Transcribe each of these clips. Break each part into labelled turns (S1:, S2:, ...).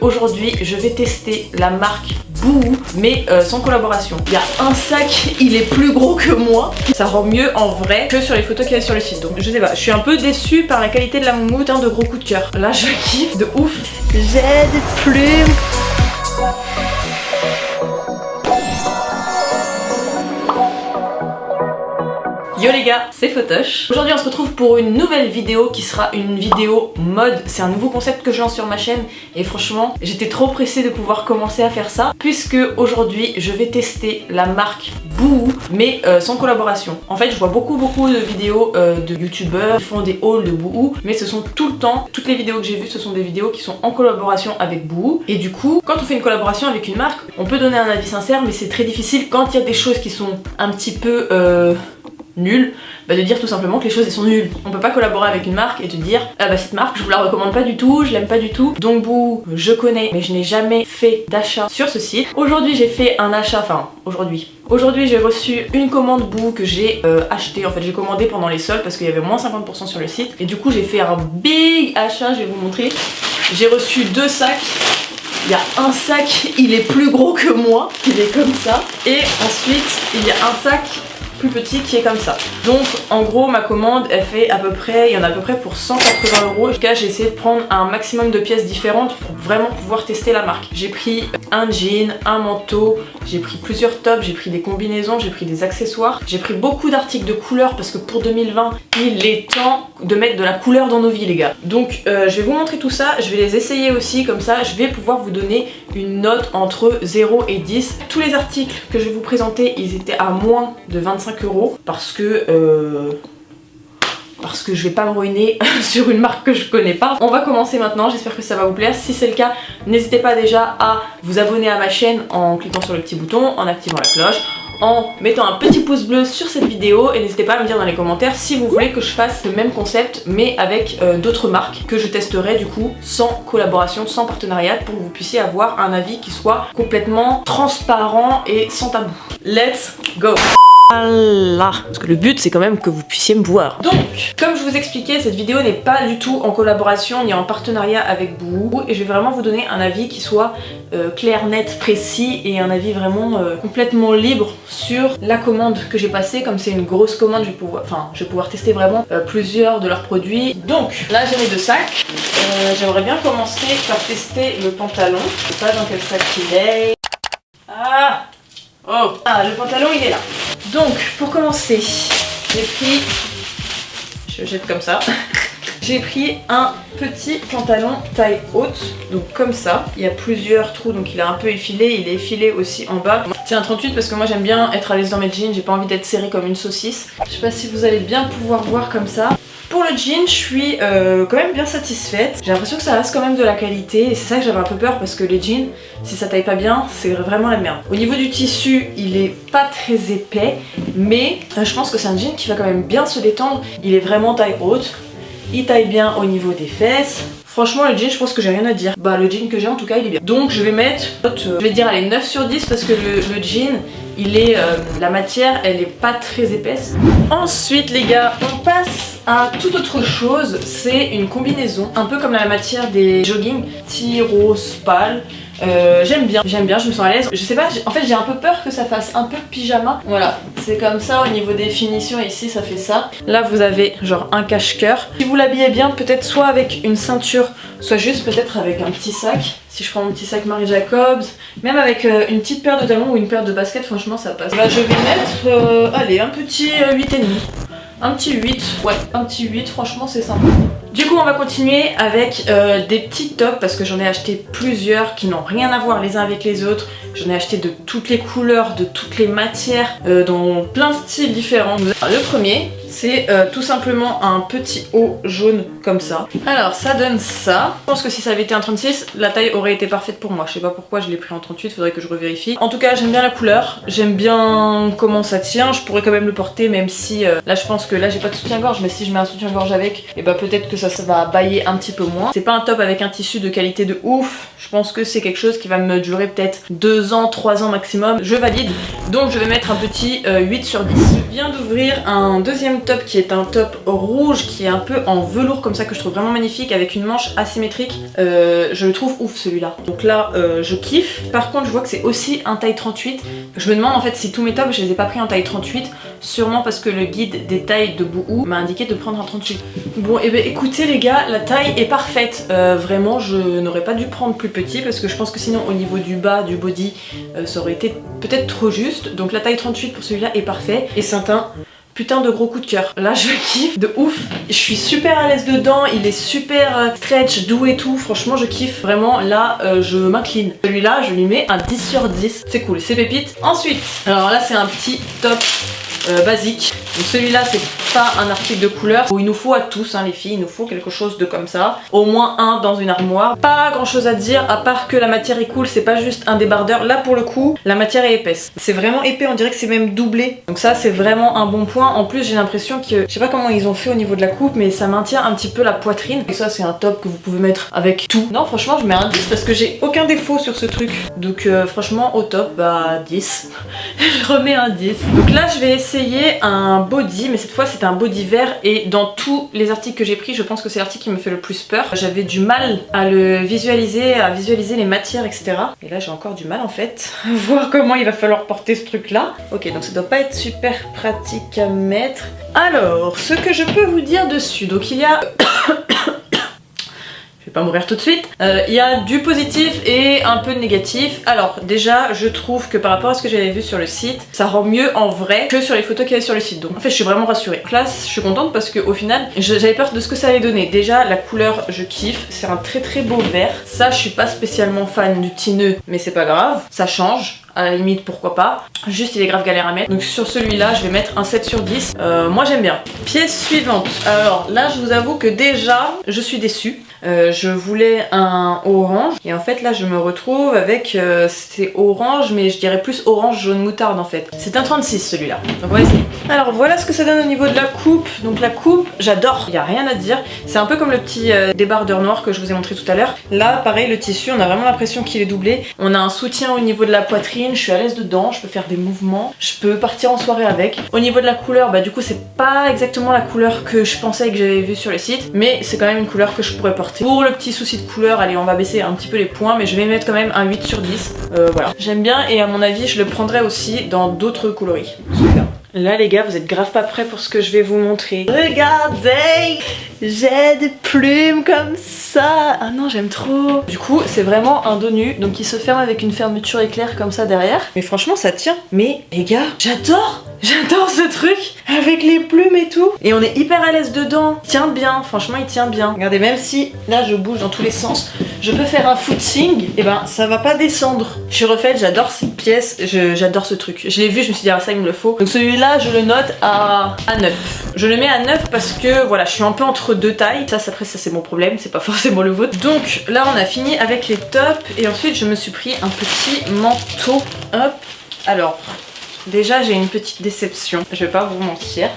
S1: aujourd'hui je vais tester la marque Boohoo mais sans collaboration. Il y a un sac, il est plus gros que moi. Ça rend mieux en vrai que sur les photos qu'il y a sur le site. Donc je sais pas, je suis un peu déçue par la qualité de la moumoute, hein, de gros coup de cœur. Là je kiffe de ouf. J'ai des plumes. Yo les gars, c'est Photosh. Aujourd'hui on se retrouve pour une nouvelle vidéo qui sera une vidéo mode. C'est un nouveau concept que je lance sur ma chaîne et franchement j'étais trop pressée de pouvoir commencer à faire ça puisque aujourd'hui je vais tester la marque Boohoo mais sans collaboration. En fait je vois beaucoup de vidéos de youtubeurs qui font des hauls de Boohoo mais ce sont tout le temps, toutes les vidéos que j'ai vues ce sont des vidéos qui sont en collaboration avec Boohoo et du coup quand on fait une collaboration avec une marque on peut donner un avis sincère mais c'est très difficile quand il y a des choses qui sont un petit peu nul, bah de dire tout simplement que les choses elles sont nulles. On peut pas collaborer avec une marque et te dire ah bah cette marque je vous la recommande pas du tout, je l'aime pas du tout. Donc Boohoo je connais mais je n'ai jamais fait d'achat sur ce site. Aujourd'hui j'ai fait un achat, enfin aujourd'hui j'ai reçu une commande Boohoo que j'ai acheté, en fait j'ai commandé pendant les soldes parce qu'il y avait moins 50% sur le site et du coup j'ai fait un big achat, je vais vous montrer. J'ai reçu 2 sacs. Il y a un sac, il est plus gros que moi, il est comme ça. Et ensuite il y a un sac plus petit qui est comme ça. Donc en gros ma commande elle fait à peu près, il y en a à peu près pour 180 €. En tout cas j'ai essayé de prendre un maximum de pièces différentes pour vraiment pouvoir tester la marque. J'ai pris un jean, un manteau, j'ai pris plusieurs tops, j'ai pris des combinaisons, j'ai pris des accessoires, j'ai pris beaucoup d'articles de couleur parce que pour 2020 il est temps de mettre de la couleur dans nos vies les gars. Donc je vais vous montrer tout ça, je vais les essayer aussi comme ça je vais pouvoir vous donner une note entre 0 et 10. Tous les articles que je vais vous présenter ils étaient à moins de 25 € parce que je vais pas me ruiner sur une marque que je connais pas. On va commencer maintenant, j'espère que ça va vous plaire. Si c'est le cas, n'hésitez pas déjà à vous abonner à ma chaîne en cliquant sur le petit bouton, en activant la cloche, en mettant un petit pouce bleu sur cette vidéo et n'hésitez pas à me dire dans les commentaires si vous voulez que je fasse le même concept mais avec d'autres marques que je testerai du coup sans collaboration, sans partenariat pour que vous puissiez avoir un avis qui soit complètement transparent et sans tabou. Let's go! Voilà. Parce que le but c'est quand même que vous puissiez me voir. Donc, comme je vous expliquais, cette vidéo n'est pas du tout en collaboration ni en partenariat avec Boohoo et je vais vraiment vous donner un avis qui soit clair, net, précis et un avis vraiment complètement libre sur la commande que j'ai passée. Comme c'est une grosse commande, je vais pouvoir tester vraiment plusieurs de leurs produits. Donc là j'ai mes 2 sacs. J'aimerais bien commencer par tester le pantalon. Je sais pas dans quel sac il est. Le pantalon il est là. Donc pour commencer, j'ai pris, je jette comme ça, j'ai pris un petit pantalon taille haute, donc comme ça. Il y a plusieurs trous donc il est un peu effilé, il est effilé aussi en bas. C'est un 38 parce que moi j'aime bien être à l'aise dans mes jeans, j'ai pas envie d'être serrée comme une saucisse. Je sais pas si vous allez bien pouvoir voir comme ça. Pour le jean, je suis quand même bien satisfaite. J'ai l'impression que ça reste quand même de la qualité et c'est ça que j'avais un peu peur parce que les jeans, si ça taille pas bien, c'est vraiment la merde. Au niveau du tissu, il est pas très épais, mais je pense que c'est un jean qui va quand même bien se détendre. Il est vraiment taille haute, il taille bien au niveau des fesses. Franchement le jean je pense que j'ai rien à dire. Bah le jean que j'ai en tout cas il est bien. Donc je vais mettre, je vais dire allez 9 sur 10 parce que le jean il est, la matière elle est pas très épaisse. Ensuite les gars on passe à toute autre chose. C'est une combinaison un peu comme la matière des jogging, petit rose pâle. J'aime bien, je me sens à l'aise. Je sais pas, en fait j'ai un peu peur que ça fasse un peu pyjama. Voilà, c'est comme ça au niveau des finitions ici ça fait ça. Là vous avez genre un cache-cœur. Si vous l'habillez bien, peut-être soit avec une ceinture, soit juste peut-être avec un petit sac. Si je prends mon petit sac Marie Jacobs, même avec une petite paire de talons ou une paire de baskets, franchement ça passe. Là je vais mettre, allez un petit 8,5. Un petit 8, ouais, un petit 8, franchement c'est sympa. Du coup on va continuer avec des petits tops parce que j'en ai acheté plusieurs qui n'ont rien à voir les uns avec les autres. J'en ai acheté de toutes les couleurs, de toutes les matières, dans plein de styles différents. Le premier c'est tout simplement un petit haut jaune comme ça. Alors ça donne ça. Je pense que si ça avait été un 36, la taille aurait été parfaite pour moi. Je sais pas pourquoi je l'ai pris en 38, faudrait que je revérifie. En tout cas j'aime bien la couleur, j'aime bien comment ça tient. Je pourrais quand même le porter même si là je pense que là j'ai pas de soutien-gorge, mais si je mets un soutien-gorge avec, et bah peut-être que ça va bailler un petit peu moins. C'est pas un top avec un tissu de qualité de ouf. Je pense que c'est quelque chose qui va me durer peut-être 2 ans, 3 ans maximum. Je valide. Donc je vais mettre un petit 8 sur 10. Je viens d'ouvrir un deuxième top qui est un top rouge qui est un peu en velours comme ça que je trouve vraiment magnifique avec une manche asymétrique. Je le trouve ouf celui-là. Donc là je kiffe. Par contre je vois que c'est aussi un taille 38. Je me demande en fait si tous mes tops je les ai pas pris en taille 38. Sûrement parce que le guide des tailles de Boohoo m'a indiqué de prendre un 38. Bon et ben écoutez les gars, la taille est parfaite. Vraiment je n'aurais pas dû prendre plus petit parce que je pense que sinon au niveau du bas du body ça aurait été peut-être trop juste. Donc la taille 38 pour celui-là est parfait. Et c'est un putain de gros coup de cœur. Là je kiffe de ouf. Je suis super à l'aise dedans. Il est super stretch, doux et tout. Franchement je kiffe. Vraiment là je m'incline. Celui-là je lui mets un 10 sur 10. C'est cool, c'est pépite. Ensuite, alors là c'est un petit top basique. Donc celui-là c'est pas un article de couleur. Il nous faut à tous hein, les filles, il nous faut quelque chose de comme ça. Au moins un dans une armoire. Pas grand chose à dire à part que la matière est cool, c'est pas juste un débardeur. Là pour le coup la matière est épaisse. C'est vraiment épais, on dirait que c'est même doublé. Donc ça c'est vraiment un bon point. En plus j'ai l'impression que, je sais pas comment ils ont fait au niveau de la coupe, mais ça maintient un petit peu la poitrine. Et ça c'est un top que vous pouvez mettre avec tout. Non franchement je mets un 10 parce que j'ai aucun défaut sur ce truc. Donc franchement au top bah 10. Je remets un 10. Donc là je vais essayer un body, mais cette fois c'est un body vert et dans tous les articles que j'ai pris je pense que c'est l'article qui me fait le plus peur. J'avais du mal à le visualiser, à visualiser les matières etc. Et là j'ai encore du mal en fait à voir comment il va falloir porter ce truc là. Ok donc ça doit pas être super pratique à mettre. Alors ce que je peux vous dire dessus, donc il y a je vais pas mourir tout de suite. Il y a du positif et un peu de négatif. Alors déjà je trouve que par rapport à ce que j'avais vu sur le site, ça rend mieux en vrai que sur les photos qu'il y avait sur le site. Donc en fait je suis vraiment rassurée. Donc là je suis contente parce qu'au final j'avais peur de ce que ça allait donner. Déjà la couleur je kiffe, c'est un très beau vert. Ça je suis pas spécialement fan du tineux mais c'est pas grave, ça change. À la limite pourquoi pas, juste il est grave galère à mettre. Donc sur celui-là je vais mettre un 7 sur 10. Moi j'aime bien. Pièce suivante. Alors là je vous avoue que déjà je suis déçue. Je voulais un orange et en fait là je me retrouve avec c'est orange mais je dirais plus orange jaune moutarde en fait. C'est un 36 celui-là. Donc on va essayer. Alors voilà ce que ça donne au niveau de la coupe. Donc la coupe j'adore, il n'y a rien à dire. C'est un peu comme le petit débardeur noir que je vous ai montré tout à l'heure. Là pareil le tissu on a vraiment l'impression qu'il est doublé. On a un soutien au niveau de la poitrine. Je suis à l'aise dedans, je peux faire des mouvements, je peux partir en soirée avec. Au niveau de la couleur, bah du coup c'est pas exactement la couleur que je pensais que j'avais vue sur le site, mais c'est quand même une couleur que je pourrais porter. Pour le petit souci de couleur, allez on va baisser un petit peu les points, mais je vais mettre quand même un 8 sur 10. Voilà, j'aime bien et à mon avis je le prendrai aussi dans d'autres coloris. Super. Là les gars vous êtes grave pas prêts pour ce que je vais vous montrer. Regardez, j'ai des plumes comme ça. Ah non j'aime trop. Du coup c'est vraiment un dos nu, donc il se ferme avec une fermeture éclair comme ça derrière. Mais franchement ça tient. Mais les gars j'adore ce truc avec les plumes et tout. Et on est hyper à l'aise dedans. Il tient bien, franchement il tient bien. Regardez même si là je bouge dans tous les sens, je peux faire un footing, et ben ça va pas descendre. Je suis refaite, j'adore cette pièce, j'adore ce truc. Je l'ai vu, je me suis dit ah ça il me le faut. Donc celui-là je le note à 9. Je le mets à 9 parce que voilà je suis un peu entre deux tailles. Ça après ça c'est mon problème, c'est pas forcément le vôtre. Donc là on a fini avec les tops et ensuite je me suis pris un petit manteau. Hop. Alors déjà j'ai une petite déception, je vais pas vous mentir.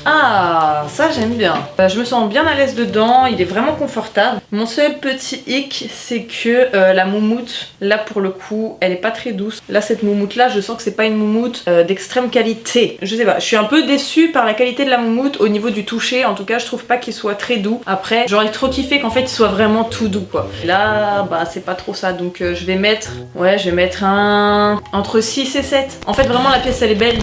S1: Ah ça j'aime bien. Je me sens bien à l'aise dedans, il est vraiment confortable. Mon seul petit hic c'est que la moumoute, là pour le coup elle est pas très douce. Là cette moumoute là je sens que c'est pas une moumoute d'extrême qualité. Je sais pas, je suis un peu déçue par la qualité de la moumoute au niveau du toucher. En tout cas je trouve pas qu'il soit très doux. Après j'aurais trop kiffé qu'en fait il soit vraiment tout doux quoi. Et là bah c'est pas trop ça, donc je vais mettre, ouais je vais mettre un entre 6 et 7. En fait vraiment la pièce elle est belle.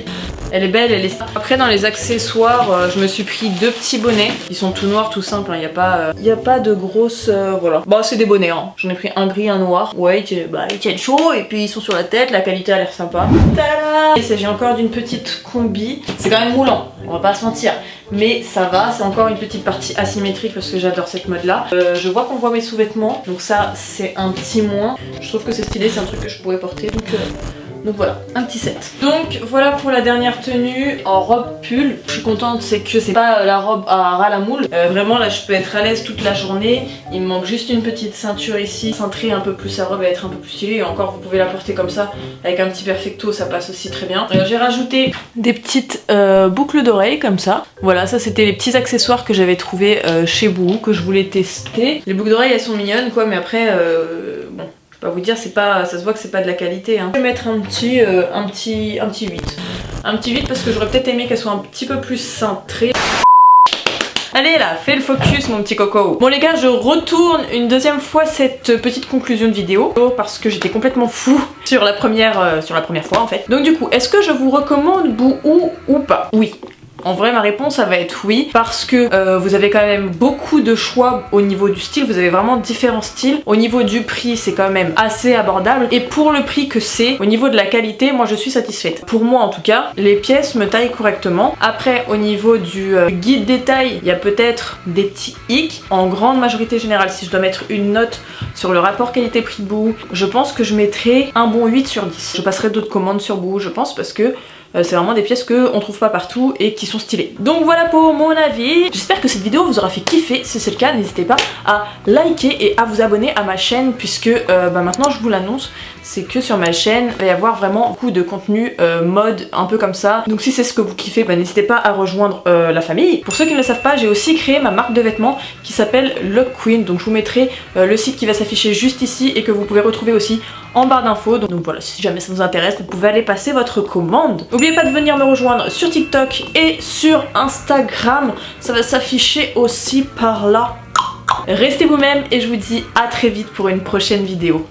S1: Elle est belle, elle est... Après dans les accessoires, je me suis pris deux petits bonnets. Ils sont tout noirs, tout simples, il n'y a pas de grosses... voilà. Bah c'est des bonnets, hein. J'en ai pris un gris, un noir. Ouais, ils tiennent chaud et puis ils sont sur la tête, la qualité a l'air sympa. Tada! Il s'agit encore d'une petite combi. C'est quand même moulant, on va pas se mentir. Mais ça va, c'est encore une petite partie asymétrique parce que j'adore cette mode là. Je vois qu'on voit mes sous-vêtements, donc ça c'est un petit moins. Je trouve que c'est stylé, c'est un truc que je pourrais porter, donc voilà, un petit set. Donc voilà pour la dernière tenue en robe pull. Je suis contente, c'est que c'est pas la robe à ras la moule. Vraiment là je peux être à l'aise toute la journée. Il me manque juste une petite ceinture ici. Cintrer un peu plus sa robe et être un peu plus stylée. Et encore vous pouvez la porter comme ça avec un petit perfecto, ça passe aussi très bien. J'ai rajouté des petites boucles d'oreilles comme ça. Voilà, ça c'était les petits accessoires que j'avais trouvé chez Boohoo que je voulais tester. Les boucles d'oreilles elles sont mignonnes quoi, mais après bon. Pas vous dire, c'est pas, ça se voit que c'est pas de la qualité hein. Je vais mettre un petit 8. Un petit 8 parce que j'aurais peut-être aimé qu'elle soit un petit peu plus cintrée. Allez là, fais le focus mon petit coco. Bon les gars, je retourne une deuxième fois cette petite conclusion de vidéo parce que j'étais complètement fou sur la première fois en fait. Donc du coup, est-ce que je vous recommande Boohoo ou pas? Oui. En vrai, ma réponse, ça va être oui, parce que vous avez quand même beaucoup de choix au niveau du style, vous avez vraiment différents styles. Au niveau du prix, c'est quand même assez abordable, et pour le prix que c'est, au niveau de la qualité, moi je suis satisfaite. Pour moi en tout cas, les pièces me taillent correctement. Après, au niveau du guide des tailles, il y a peut-être des petits hicks. En grande majorité générale, si je dois mettre une note sur le rapport qualité-prix de Boohoo, je pense que je mettrai un bon 8 sur 10. Je passerai d'autres commandes sur Boohoo, je pense, parce que c'est vraiment des pièces qu'on trouve pas partout et qui sont stylées. Donc voilà pour mon avis. J'espère que cette vidéo vous aura fait kiffer. Si c'est le cas, n'hésitez pas à liker et à vous abonner à ma chaîne, puisque maintenant je vous l'annonce, c'est que sur ma chaîne il va y avoir vraiment beaucoup de contenu mode un peu comme ça. Donc si c'est ce que vous kiffez, n'hésitez pas à rejoindre la famille. Pour ceux qui ne le savent pas, j'ai aussi créé ma marque de vêtements qui s'appelle Look Queen. Donc je vous mettrai le site qui va s'afficher juste ici et que vous pouvez retrouver aussi en barre d'infos. Donc voilà, si jamais ça vous intéresse, vous pouvez aller passer votre commande. N'oubliez pas de venir me rejoindre sur TikTok et sur Instagram, ça va s'afficher aussi par là. Restez vous-même et je vous dis à très vite pour une prochaine vidéo.